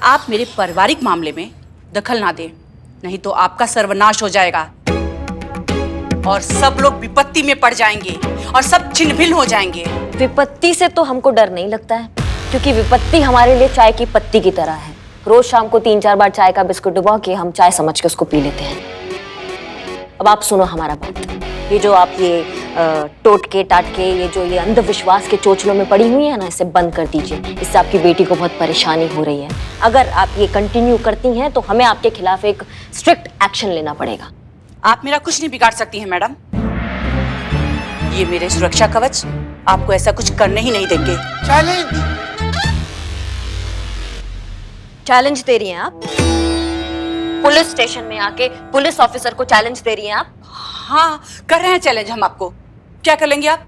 आप मेरे पारिवारिक मामले में दखल ना दें, नहीं तो आपका सर्वनाश हो जाएगा और सब लोग विपत्ति में पड़ जाएंगे और सब छिन्न-भिन्न हो जाएंगे। विपत्ति से तो हमको डर नहीं लगता है, क्योंकि विपत्ति हमारे लिए चाय की पत्ती की तरह है। रोज शाम को 3-4 बार चाय का बिस्कुट डुबा के हम चाय समझ के उसको पी लेते हैं। अब आप सुनो हमारा बात। ये जो आप ये टोटके टाटके, ये अंधविश्वास के चोचलों में पड़ी हुई है ना, इसे बंद कर दीजिए। इससे आपकी बेटी को बहुत परेशानी हो रही है। अगर आप ये कंटिन्यू करती हैं तो हमें आपके खिलाफ एक स्ट्रिक्ट एक्शन लेना पड़ेगा। आप मेरा कुछ नहीं बिगाड़ सकती हैं मैडम। ये मेरे सुरक्षा कवच आपको ऐसा कुछ करने ही नहीं देंगे। चैलेंज दे रही हैं आप? पुलिस स्टेशन में आके पुलिस ऑफिसर को चैलेंज दे रही हैं आप? हाँ, कर रहे हैं चैलेंज हम आपको। क्या कर लेंगे आप?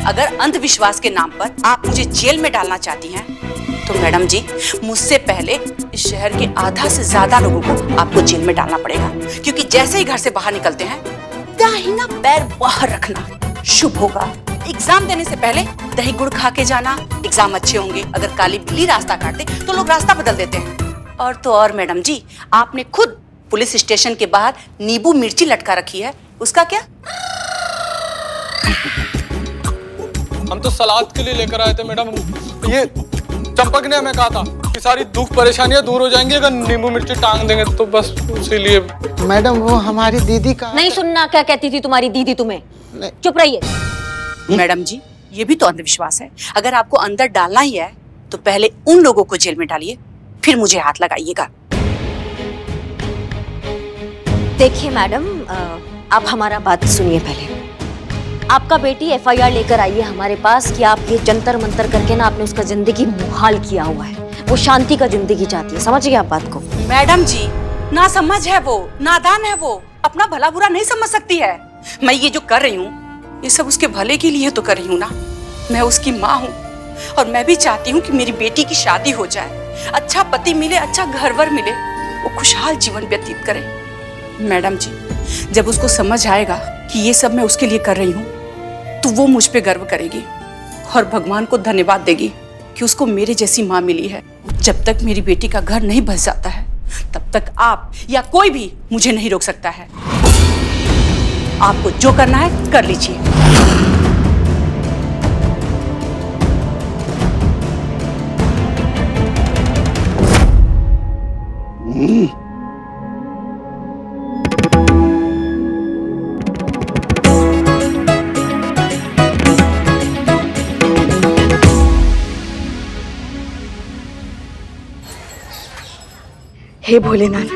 अगर अंधविश्वास के नाम पर आप मुझे जेल में डालना चाहती हैं, तो मैडम जी मुझसे पहले इस शहर के आधा से ज्यादा लोगों को आपको जेल में डालना पड़ेगा, क्योंकि जैसे ही घर से बाहर निकलते हैं दाहिना पैर बाहर रखना शुभ होगा। एग्जाम देने से पहले दही गुड़ खा के जाना, एग्जाम अच्छे होंगे। अगर काली बिल्ली रास्ता काटते तो लोग रास्ता बदल देते हैं। और तो और मैडम जी, आपने खुद पुलिस स्टेशन के बाहर नींबू मिर्ची लटका रखी है, उसका क्या? हम तो सलाद के लिए लेकर आए थे मैडम। ये चंपक ने हमें कहा था कि सारी दुख परेशानियां दूर हो जाएंगी अगर नींबू मिर्ची टांग देंगे, तो बस इसीलिए। मैडम वो हमारी दीदी का नहीं सुनना क्या कहती थी तुम्हारी दीदी तुम्हें। चुप रहिए। मैडम जी ये भी तो अंधविश्वास है। अगर आपको अंदर डालना ही है तो पहले उन लोगों को जेल में डालिए, फिर मुझे हाथ लगाइएगा। देखिए मैडम, आप हमारा बात सुनिए पहले। आपका बेटी एफआईआर लेकर आई है हमारे पास कि आप ये जंतर मंतर करके ना आपने उसका जिंदगी मुहाल किया हुआ है। वो शांति का जिंदगी चाहती है, समझिए आप बात को। मैडम जी ना समझ है वो, नादान है वो, अपना भला बुरा नहीं समझ सकती है। मैं ये जो कर रही हूँ ये सब उसके भले के लिए तो कर रही हूँ ना। मैं उसकी माँ हूँ और मैं भी चाहती हूँ कि मेरी बेटी की शादी हो जाए, अच्छा पति मिले, अच्छा घर-वर मिले, वो खुशहाल जीवन व्यतीत करे। मैडम जी जब उसको समझ आएगा कि ये सब मैं उसके लिए कर रही हूँ तो वो मुझ पे गर्व करेगी और भगवान को धन्यवाद देगी कि उसको मेरे जैसी माँ मिली है। जब तक मेरी बेटी का घर नहीं बस जाता है तब तक आप या कोई भी मुझे नहीं रोक सकता है। आपको जो करना है कर लीजिए। हे भोलेनाथ,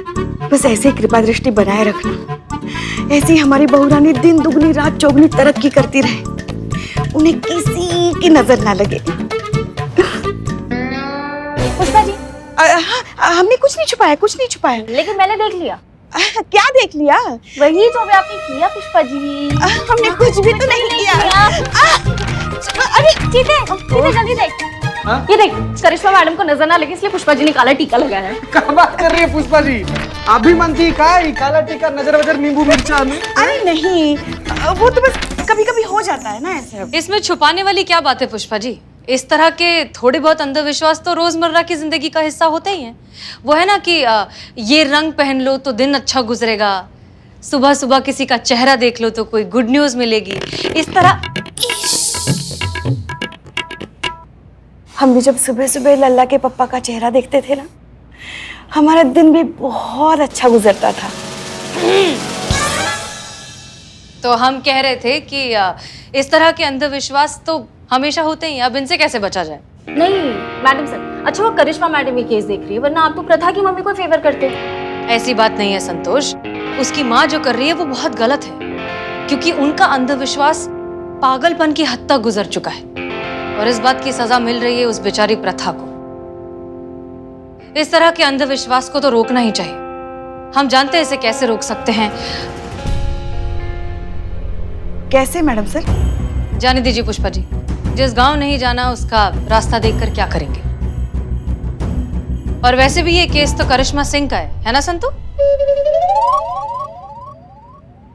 बस ऐसे ही कृपा दृष्टि बनाए रखना। ऐसे ही हमारी बहू रानी दिन दुगनी रात चौगुनी तरक्की करती रहे, उन्हें किसी की नजर ना लगे। पुष्पा जी, हमने कुछ नहीं छुपाया, कुछ नहीं छुपाया। लेकिन मैंने देख लिया। क्या देख लिया? वही जो अभी आपने किया पुष्पा जी। हमने कुछ भी तो नहीं किया। अरे चीते जल्दी देख। ये देख, करिश्मा मैडम को नजर ना लगे इसलिए पुष्पा जी ने काला टीका लगाया है। क्या बात कर रही है पुष्पा जी? अभी मनती का काला टीका, नजर वजर, नींबू मिर्चा में। अरे नहीं, वो तो बस कभी कभी हो जाता है ना ऐसे। इसमें छुपाने वाली क्या बात है पुष्पा जी? इस तरह के थोड़े बहुत अंधविश्वास तो रोजमर्रा की जिंदगी का हिस्सा होते ही हैं। वो है ना कि ये रंग पहन लो तो दिन अच्छा गुजरेगा, सुबह सुबह किसी का चेहरा देख लो तो कोई गुड न्यूज मिलेगी, इस तरह। हम भी जब सुबह सुबह लल्ला के पप्पा का चेहरा देखते थे ना, हमारा दिन भी बहुत अच्छा गुजरता था। तो हम कह रहे थे कि इस तरह के अंधविश्वास तो हमेशा होते ही, अब इनसे कैसे बचा जाए? नहीं मैडम सर, अच्छा वो करिश्मा मैडम ये केस देख रही है, वरना आप तो प्रथा की मम्मी को फेवर करते। ऐसी बात नहीं है संतोष, उसकी माँ जो कर रही है वो बहुत गलत है, क्योंकि उनका अंधविश्वास पागलपन की हद तक गुजर चुका है और इस बात की सजा मिल रही है उस बेचारी प्रथा को। इस तरह के अंधविश्वास को तो रोकना ही चाहिए। हम जानते हैं इसे कैसे रोक सकते हैं। कैसे मैडम सर? जाने दीजिए पुष्पा जी, जिस गांव नहीं जाना उसका रास्ता देखकर क्या करेंगे। और वैसे भी ये केस तो करिश्मा सिंह का है ना संतू?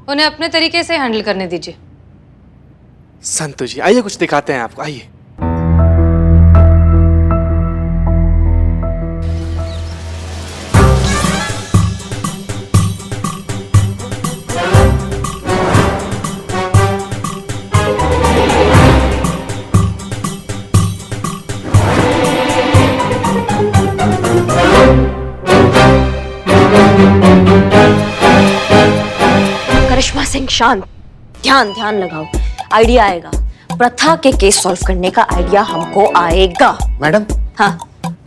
उन्हें अपने तरीके से हैंडल करने दीजिए। संतू जी आइए कुछ दिखाते हैं आपको, आइए। शांत, ध्यान ध्यान लगाओ, आइडिया आएगा। प्रथा के केस सॉल्व करने का आइडिया हमको आएगा। मैडम हाँ,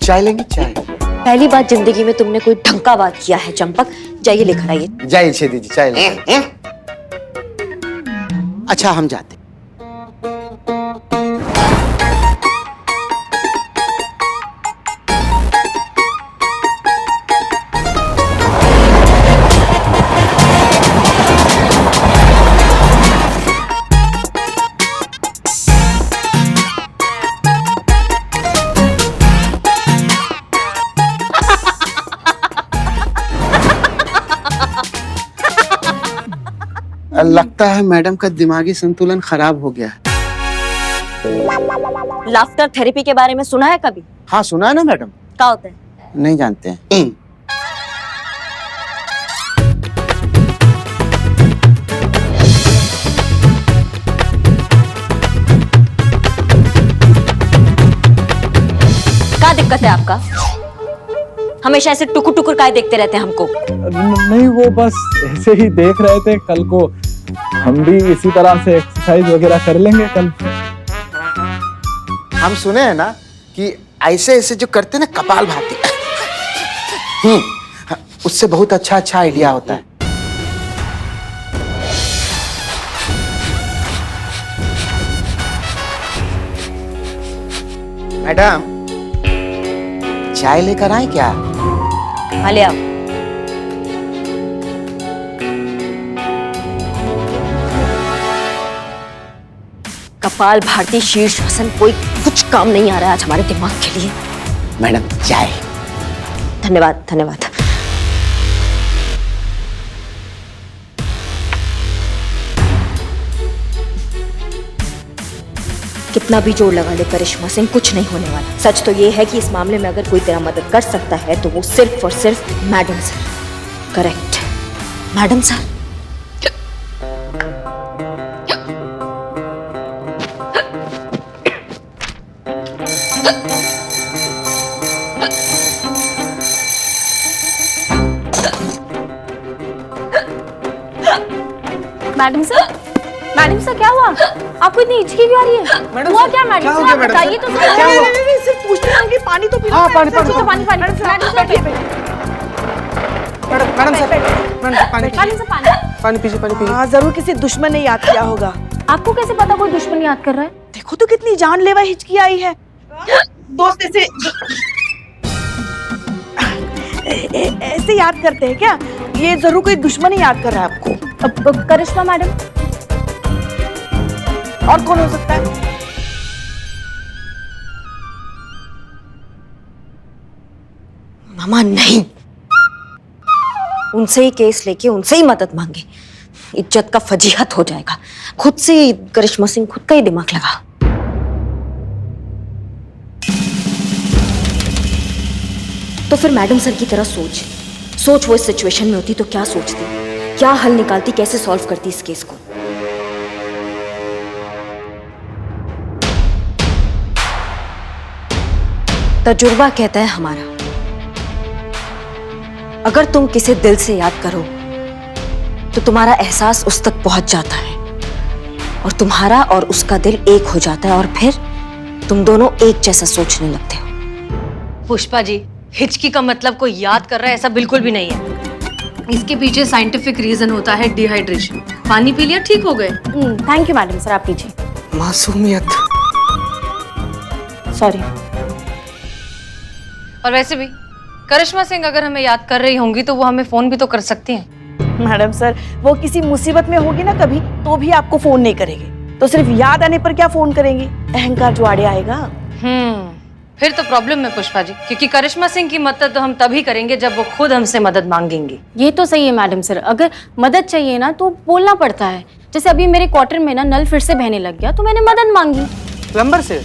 चाय लेंगे? चाय। पहली बार जिंदगी में तुमने कोई ढंग का बात किया है चंपक। जाइए लेकर आइए। जाइए छेदी जी, चाय लेंगे। अच्छा हम जाते। लगता है मैडम का दिमागी संतुलन खराब हो गया है। लाफ्टर थेरेपी के बारे में सुना है कभी? हाँ सुना है ना मैडम। क्या होता है? नहीं जानते हैं। क्या दिक्कत है आपका? हमेशा ऐसे टुकुर टुकुर काय देखते रहते हैं हमको? नहीं, वो बस ऐसे ही देख रहे थे। कल को हम भी इसी तरह से एक्सरसाइज वगैरह कर लेंगे कल। हम सुने हैं ना कि ऐसे ऐसे जो करते हैं ना कपालभाति, उससे बहुत अच्छा अच्छा आइडिया होता है। मैडम चाय लेकर आए क्या? हाँ ले आओ। कपाल भारती शीर्षासन कोई कुछ काम नहीं आ रहा है आज हमारे दिमाग के लिए। मैडम चाय। धन्यवाद धन्यवाद। कितना भी जोर लगा ले करिश्मा सिंह, कुछ नहीं होने वाला। सच तो ये है कि इस मामले में अगर कोई तेरा मदद कर सकता है तो वो सिर्फ और सिर्फ madam sir. Correct, madam sir. Madam sir, madam sir क्या हुआ? आपको इतनी हिचकी क्यों आ रही है? मैडम हुआ सर, क्या मैडम क्या हो सर? गया आप मैडम बताइए सर? तो क्या सही। हुआ? नहीं, सिर्फ पूछते हैं, पानी तो पीना। हाँ पानी पानी तो पानी पानी। मैडम सर बैठिए। मैडम मैडम सर, मैडम पानी मैडम सर पानी। पानी पीजिए, पानी पीजिए। हाँ, जरूर किसी दुश्मन ने याद किया होगा। आपको कैसे पता कोई दुश्मन याद कर रहा है? देखो तो कितनी जानलेवा हिचकी आई है। दोस्त ऐसे ऐसे याद करते हैं क्या? ये जरूर कोई दुश्मन ही याद कर रहा है आपको। अब करिश्मा मैडम। और कौन हो सकता है? मामा नहीं, उनसे ही केस लेके उनसे ही मदद मांगे। इज्जत का फजीहत हो जाएगा। खुद से करिश्मा सिंह खुद का ही दिमाग लगा। तो फिर मैडम सर की तरह सोच वो इस सिचुएशन में होती तो क्या सोचती, क्या हल निकालती, कैसे सॉल्व करती इस केस को। तजुर्बा कहता है हमारा, अगर तुम किसे दिल से याद करो तो तुम्हारा एहसास उस तक पहुंच जाता है और तुम्हारा और उसका दिल एक हो जाता है और फिर तुम दोनों एक जैसा सोचने लगते हो। पुष्पा जी, हिचकी का मतलब कोई याद कर रहा है ऐसा बिल्कुल भी नहीं है। इसके पीछे साइंटिफिक रीजन होता है डिहाइड्रेशन। पानी पी लिया ठीक हो गए। थैंक यू मैडम सर, आप पीजिए। मासूमियत। सॉरी। और वैसे भी करिश्मा सिंह अगर हमें याद कर रही होंगी तो वो हमें फोन भी तो कर सकती हैं। मैडम सर, वो किसी मुसीबत में होगी ना कभी, तो भी आपको फोन नहीं करेंगे। तो सिर्फ याद आने पर क्या फोन करेंगी? अहंकार जो आड़े आएगा। फिर तो प्रॉब्लम है पुष्पा जी, क्योंकि करिश्मा सिंह की मदद तो हम तभी करेंगे जब वो खुद हमसे मदद मांगेंगी। ये तो सही है मैडम सर, अगर मदद चाहिए ना तो बोलना पड़ता है। जैसे अभी मेरे क्वार्टर में ना नल फिर से बहने लग गया तो मैंने मदद मांगी प्लम्बर से?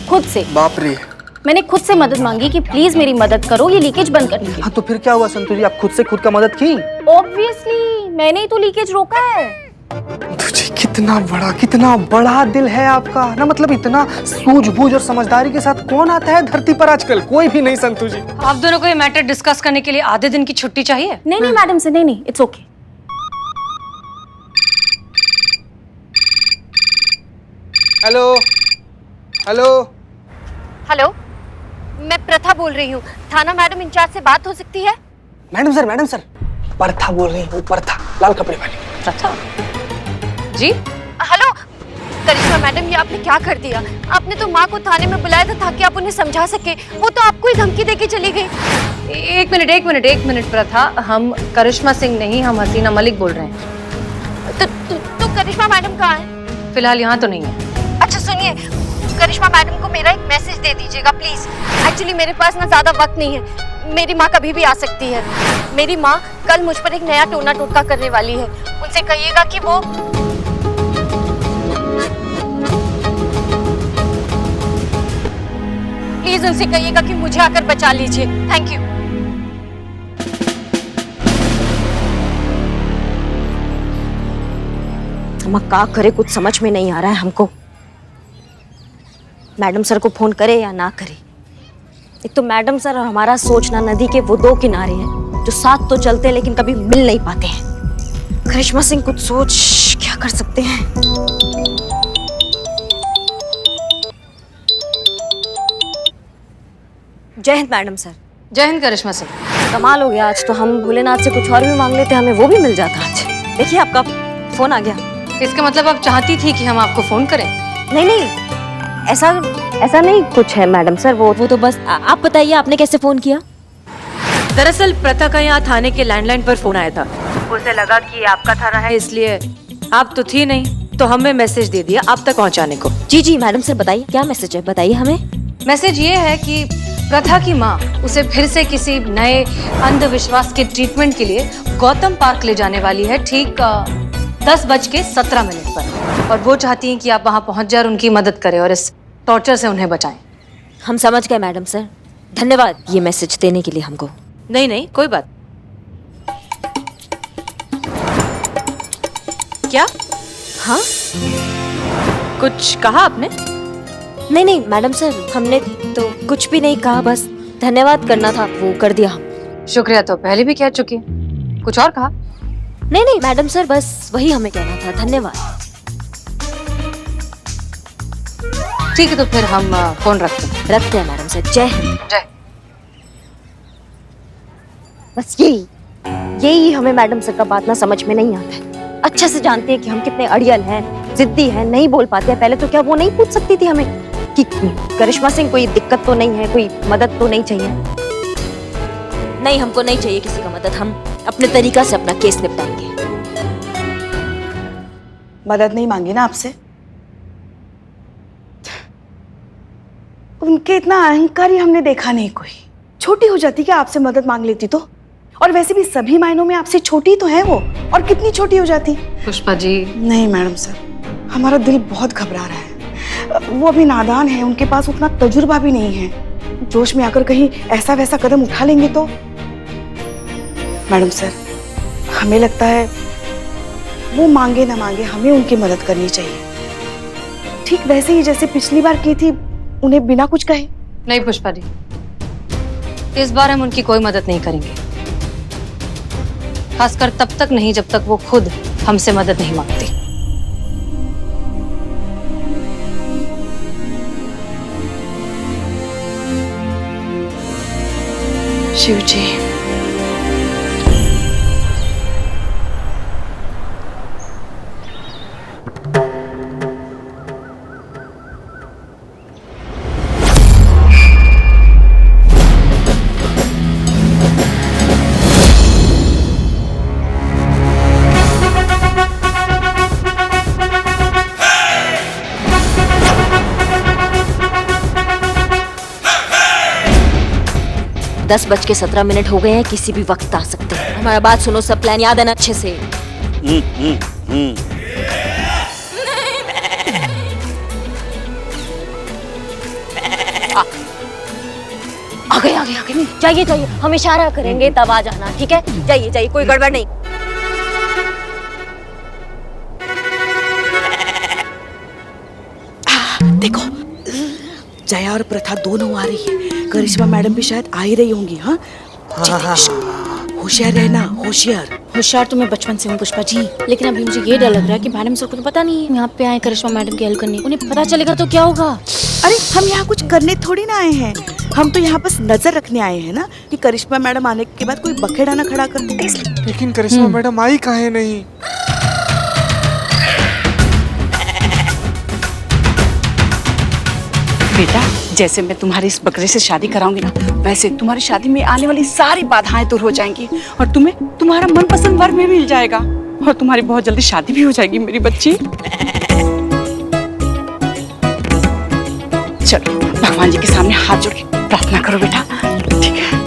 खुद से। बाप रे। मैंने खुद से मदद मांगी कि प्लीज मेरी मदद करो ये लीकेज बंद करने की। हाँ तो फिर क्या हुआ संतोष जी, आप खुद से खुद का मदद की? ऑब्वियसली मैंने ही तो लीकेज रोका है। तुझे कितना बड़ा दिल है आपका ना। मतलब इतना सूझबूझ और समझदारी के साथ कौन आता है धरती पर आजकल? कोई भी नहीं संतोष जी। आप दोनों को ये मैटर डिस्कस करने के लिए आधे दिन की छुट्टी चाहिए? नहीं मैडम सर, नहीं it's okay. Hello hello. Hello, मैं प्रथा बोल रही हूँ। थाना मैडम इंचार्ज से बात हो सकती है? मैडम सर परथा बोल रही हूँ, परथा, लाल कपड़े वाली। प्रथा जी? हेलो करिश्मा मैडम, ये आपने क्या कर दिया? आपने तो माँ को थाने में बुलाया था ताकि आप उन्हें समझा सके, वो तो आपको ही धमकी देके चली गई। एक मिनट प्रथा, हम करिश्मा सिंह नहीं, हम हसीना मलिक बोल रहे हैं। तो करिश्मा मैडम कहाँ है? फिलहाल यहाँ तो नहीं है। अच्छा सुनिए, करिश्मा मैडम को मेरा एक मैसेज दे दीजिएगा प्लीज। एक्चुअली मेरे पास ना ज्यादा वक्त नहीं है, मेरी माँ कभी भी आ सकती है। मेरी माँ कल मुझ पर एक नया टोना टोटका करने वाली है, उनसे कहिएगा कि वो प्लीज उनसे कहिएगा कि मुझे आकर बचा लीजिए। Thank you. हम क्या करे, कुछ समझ में नहीं आ रहा है हमको। मैडम सर को फोन करे या ना करे? एक तो मैडम सर और हमारा सोचना नदी के वो दो किनारे हैं जो साथ तो चलते हैं लेकिन कभी मिल नहीं पाते हैं। करिश्मा सिंह कुछ सोच, क्या कर सकते हैं? जय हिंद मैडम सर। जय हिंद करिश्मा सिंह। कमाल हो गया, आज तो हम भोलेनाथ से कुछ और भी मांग लेते, हमें वो भी मिल जाता आज। देखिए आपका फोन आ गया। इसका मतलब आप चाहती थी कि हम आपको फोन करें? नहीं, ऐसा नहीं कुछ है मैडम सर, वो तो बस आप बताइए आपने कैसे फोन किया? दरअसल प्रथा का यहाँ थाने के लैंडलाइन पर फोन आया था। उसे लगा कि आपका थाना है, इसलिए आप तो थी नहीं तो हमें मैसेज दे दिया आप तक पहुँचाने को। जी मैडम सर बताइए क्या मैसेज है, बताइए हमें। मैसेज ये है कि प्रथा की माँ उसे फिर से किसी नए अंधविश्वास के ट्रीटमेंट के लिए गौतम पार्क ले जाने वाली है, ठीक 10:17 पर, और वो चाहती हैं कि आप वहाँ पहुँच जाए और उनकी मदद करें और इस टॉर्चर से उन्हें बचाएं। हम समझ गए मैडम सर, धन्यवाद ये मैसेज देने के लिए हमको। नहीं कोई बात। क्या? हाँ कुछ कहा आपने? नहीं मैडम सर, हमने तो कुछ भी नहीं कहा, बस धन्यवाद करना था, वो कर दिया हम। शुक्रिया तो पहले भी कह चुकी, कुछ और कहा? नहीं मैडम सर, बस वही हमें कहना था, धन्यवाद। ठीक है तो फिर हम फोन रखते हैं मैडम सर। जय हिंद। जय। बस यही हमें मैडम सर का बात ना समझ में नहीं आता है। अच्छे से जानते हैं कि हम कितने अड़ियल हैं, जिद्दी हैं, नहीं बोल पाते हैं। पहले तो क्या वो नहीं पूछ सकती थी हमें कि करिश्मा सिंह कोई दिक्कत तो नहीं है, कोई मदद तो नहीं चाहिए? नहीं, हमको नहीं चाहिए किसी का मदद, हम अपने तरीका से अपना केस निपटाएंगे। मदद नहीं मांगी ना आपसे? उनके इतना अहंकार ही हमने देखा नहीं कोई। छोटी हो जाती क्या आपसे मदद मांग लेती तो? और वैसे भी सभी मायनों में आपसे छोटी तो है वो, और कितनी छोटी हो जाती। पुष्पा जी। नहीं मैडम सर, हमारा दिल बहुत घबरा रहा है। वो अभी नादान है, उनके पास उतना तजुर्बा भी नहीं है। जोश में आकर कहीं ऐसा वैसा कदम उठा लेंगे तो। मैडम सर, हमें लगता है वो मांगे ना मांगे हमें उनकी मदद करनी चाहिए, ठीक वैसे ही जैसे पिछली बार की थी, उन्हें बिना कुछ कहे। नहीं पुष्पा जी, इस बार हम उनकी कोई मदद नहीं करेंगे, खासकर तब तक नहीं जब तक वो खुद हमसे मदद नहीं मांगती। शिव जी, दस 10:17 हो गए हैं, किसी भी वक्त आ सकते हैं। हमारा बात सुनो, सब प्लान याद है ना अच्छे से? आ गए। जाइए, हम इशारा करेंगे तब आ जाना, ठीक है? जाइए, कोई गड़बड़ नहीं। देखो जया और प्रथा दोनों आ रही है, करिश्मा मैडम भी शायद आ ही रही होंगी। हाँ, होशियार रहना, होशियार। होशियार तो मैं बचपन से हूँ पुष्पा जी, लेकिन अभी मुझे ये डर लग रहा है कि मैडम सर को तो पता नहीं है यहाँ पे आए करिश्मा मैडम की हेल्प करने, उन्हें पता चलेगा तो क्या होगा। अरे हम यहाँ कुछ करने थोड़ी ना आए हैं, हम तो यहाँ बस नजर रखने आए हैं ना कि करिश्मा मैडम आने के बाद कोई बखेड़ा ना खड़ा कर दे इसलिए। लेकिन करिश्मा मैडम आई काहे नहीं? बेटा, जैसे मैं तुम्हारी इस बकरे से शादी कराऊंगी ना, वैसे तुम्हारी शादी में आने वाली सारी बाधाएं दूर हो जाएंगी और तुम्हें तुम्हारा मनपसंद वर भी मिल जाएगा और तुम्हारी बहुत जल्दी शादी भी हो जाएगी मेरी बच्ची। चलो भगवान जी के सामने हाथ जोड़ के प्रार्थना करो बेटा। ठीक है।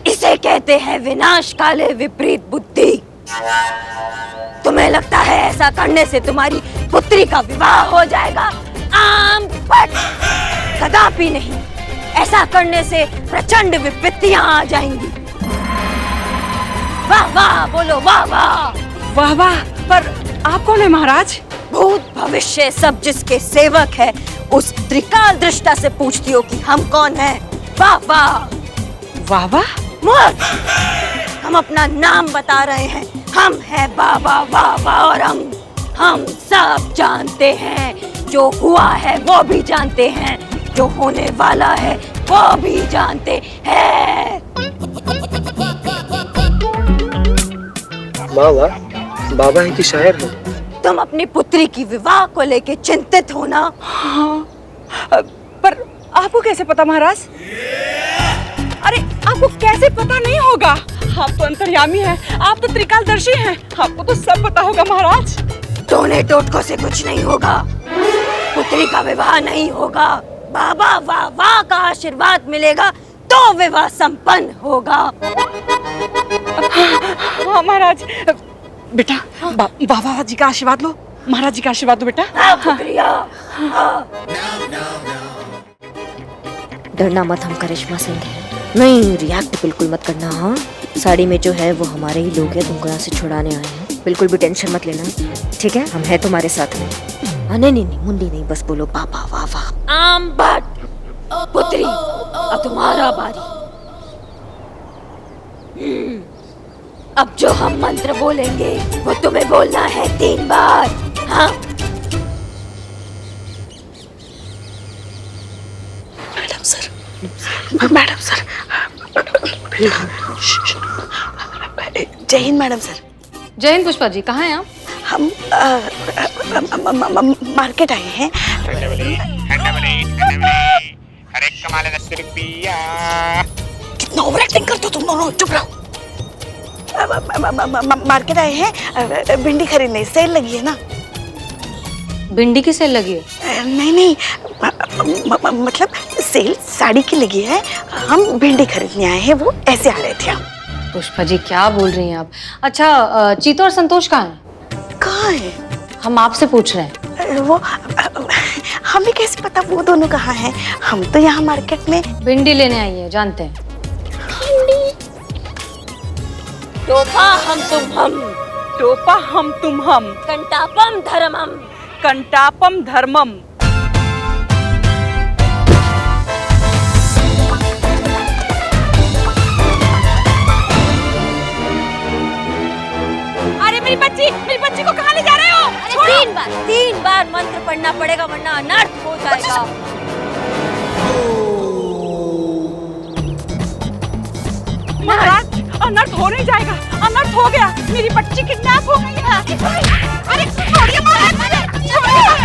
इसे कहते हैं विनाश काले विपरीत बुद्धि। तुम्हें लगता है ऐसा करने से तुम्हारी पुत्री का विवाह हो जाएगा? आम पट, कदापि नहीं। ऐसा करने से प्रचंड विपत्तियां आ जाएंगी। वाह वाह बोलो, वाह वाह। वाह वाह, पर आप कौन है महाराज? भूत भविष्य सब जिसके सेवक है, उस त्रिकाल दृष्टा से पूछती हो कि हम कौन हैं। वाह वाह। वाह वाह। मूर्ख, हम अपना नाम बता रहे हैं। हम हैं बाबा वाह वाह और हम सब जानते हैं। जो हुआ है वो भी जानते हैं, जो होने वाला है वो भी जानते हैं। वाह वाह, बाबा है कि शायर है? तुम अपनी पुत्री की विवाह को लेके चिंतित हो ना? हाँ, पर आपको कैसे पता महाराज? अरे आपको कैसे पता नहीं होगा? आप तो अंतर्यामी हैं, आप तो त्रिकालदर्शी हैं, आपको तो सब पता होगा महाराज। टोने टोटकों से कुछ नहीं होगा, पुत्री का विवाह नहीं होगा। बाबा वाह वाह का आशीर्वाद मिलेगा तो विवाह संपन्न होगा। हाँ महाराज। बेटा, बाबा जी का आशीर्वाद लो, महाराज जी का आशीर्वाद दो बेटा। डरना मत, हम करिश्मा सिंह हैं। नहीं, रिएक्ट बिल्कुल मत करना। हाँ, साड़ी में जो है वो हमारे ही लोग हैं, तुमको यहाँ से छुड़ाने आए हैं। बिल्कुल भी टेंशन मत लेना, ठीक है? हम हैं तुम्हारे साथ में। नहीं नहीं नहीं, मुंडी नहीं, बस बोलो बाबा वाह वाह। आम बट पुत्री, अब तुम्हारा बारी। अब जो हम मंत्र बोलेंगे वो तुम्हें बोलना है 3 बार। हाँ? मैडम सर, मैडम सर, जय हिंद मैडम सर। जय हिंद पुष्पा जी, कहाँ हैं आप? हम मार्केट आए हैं। अरे कमाल है, 10 रुपया। कितना ओवर एक्टिंग करते हो तुम दोनों, चुप रहो। मार्केट आए हैं भिंडी खरीदने, सेल लगी है ना। भिंडी की सेल लगी है? नहीं नहीं, मतलब सेल साड़ी की लगी है, हम भिंडी खरीदने आए हैं, वो ऐसे आ रहे थे हम। पुष्पा जी क्या बोल रही हैं आप? अच्छा, चीतू और संतोष कहाँ हैं? कहाँ है? हम आपसे पूछ रहे हैं। वो हमें कैसे पता वो दोनों कहाँ हैं? हम तो यहाँ मार्केट में भिंडी लेने आई है, जानते हैं। टोपा हम तुम हम, टोपा हम तुम हम, कंटापम धर्मम, कंटापम धर्मम। अरे मेरी बच्ची को कहाँ ले जा रहे हो? अरे 3 बार मंत्र पढ़ना पड़ेगा वरना अनर्थ हो जाएगा। महाराज, अनर्थ हो नहीं जाएगा, अनर्थ हो गया, मेरी बच्ची किडनैप हो गई है। अरे छोड़िए महाराज।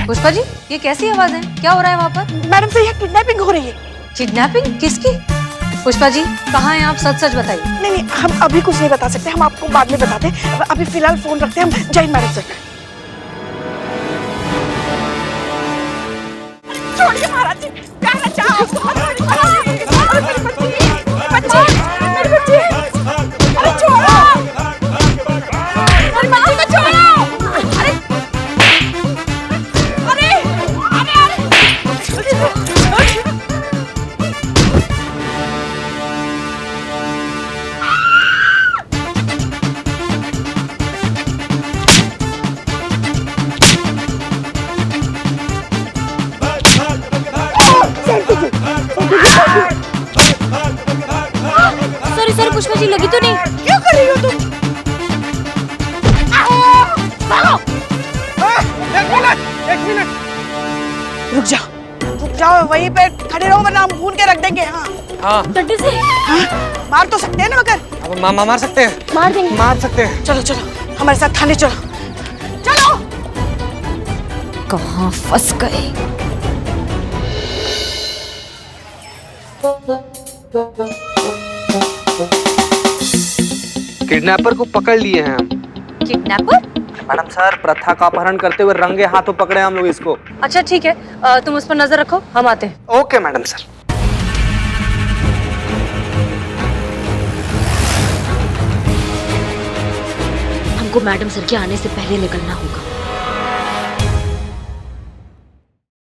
पुष्पा जी, ये कैसी आवाज है? क्या हो रहा है वहाँ पर? मैडम से यहाँ किडनैपिंग हो रही है। किडनैपिंग? किसकी? पुष्पा जी कहाँ हैं आप? सच बताइए। नहीं नहीं, हम अभी कुछ नहीं बता सकते, हम आपको बाद में बताते हैं। अभी फिलहाल फोन रखते हैं हम। जय हिंद मैडम सर। छोड़िए महाराज जी, क्या चाहो? अच्छी लगी तो नहीं? क्या कर रही हो तुम? रुक जाओ वहीं पे खड़े रहो वरना हम भून के रख देंगे। हाँ हाँ डंडे से हाँ मार तो सकते हैं ना मगर। अब मार सकते हैं, मार देंगे। मार सकते हैं। चलो चलो हमारे साथ थाने चलो चलो। कहाँ फंस गए? किडनैपर को पकड़ लिए हैं हम। किडनैपर? मैडम सर, प्रथा का अपहरण करते हुए रंगे हाथों पकड़े हम लोग इसको। अच्छा ठीक है, तुम उस पर नजर रखो, हम आते हैं। Okay madam sir. हमको मैडम सर के आने से पहले निकलना होगा।